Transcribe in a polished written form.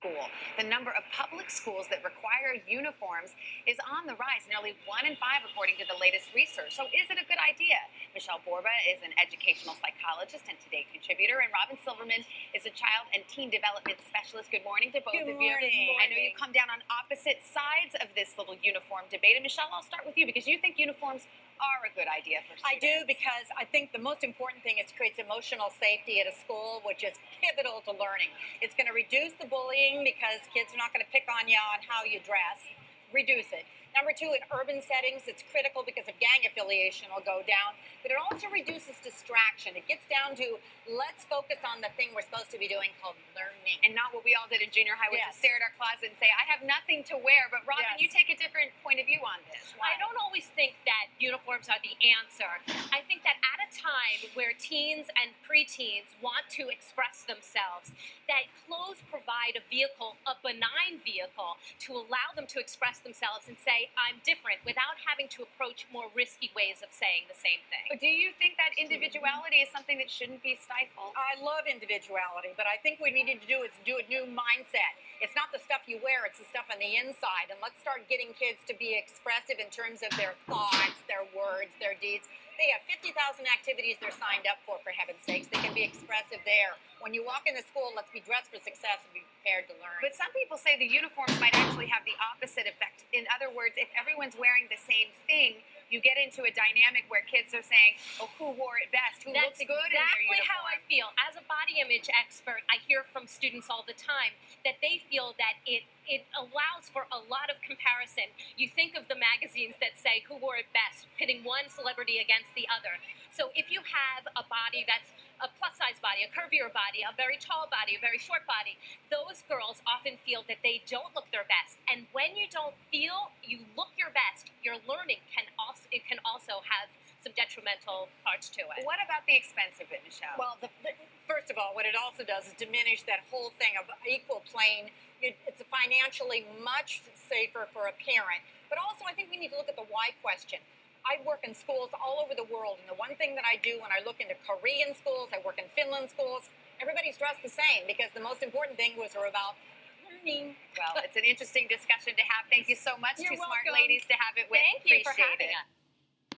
School. The number of public schools that require uniforms is on the rise, nearly 1 in 5, according to the latest research. So, is it a good idea? Michelle Borba is an educational psychologist and Today contributor, and Robin Silverman is a child and teen development specialist. Good morning to both of you. I know you come down on opposite sides of this little uniform debate. And Michelle, I'll start with you because you think uniforms are a good idea for students. I do, because I think the most important thing is it creates emotional safety at a school, which is pivotal to learning. It's going to reduce the bullying because kids are not going to pick on you on how you dress. Reduce it. Number two, in urban settings, it's critical because of gang affiliation will go down, but it also reduces distraction. It gets down to let's focus on the thing we're supposed to be doing called learning. And not what we all did in junior high, which Yes. is stare at our closet and say, I have nothing to wear. But Robin, Yes. you take a different point of view on this. Why? I don't always think that uniforms are the answer. I think that at a time where teens and preteens want to express themselves, that clothes provide a vehicle, a benign vehicle, to allow them to express themselves and say, I'm different, without having to approach more risky ways of saying the same thing. But do you think that individuality is something that shouldn't be stifled? I love individuality, but I think what we need to do is do a new mindset. It's not the stuff you wear, it's the stuff on the inside. And let's start getting kids to be expressive in terms of their thoughts, their words, their deeds. They have 50,000 activities they're signed up for heaven's sakes. They can be expressive there. When you walk into school, let's be dressed for success and be prepared to learn. But some people say the uniforms might actually have the opposite effect. In other words, if everyone's wearing the same thing, you get into a dynamic where kids are saying, oh, who wore it best? Who That's looks good in their exactly uniform? how I feel. As a body image expert, I hear from students all the time that they feel that it allows for a lot of comparison. You think of the magazines that say who wore it best, pitting one celebrity against the other. So if you have a body that's a plus-size body, a curvier body, a very tall body, a very short body, those girls often feel that they don't look their best. And when you don't feel you look your best, your learning can also have some detrimental parts to it. What about the expense of it, Michelle? Well, first of all, what it also does is diminish that whole thing of equal playing. It's financially much safer for a parent. But also, I think we need to look at the why question. I work in schools all over the world, and the one thing that I do when I look into Korean schools, I work in Finland schools, everybody's dressed the same because the most important thing was about learning. Well, it's an interesting discussion to have. Thank you so much, You're two smart welcome. ladies to have it with. Thank you for Appreciate having it. us.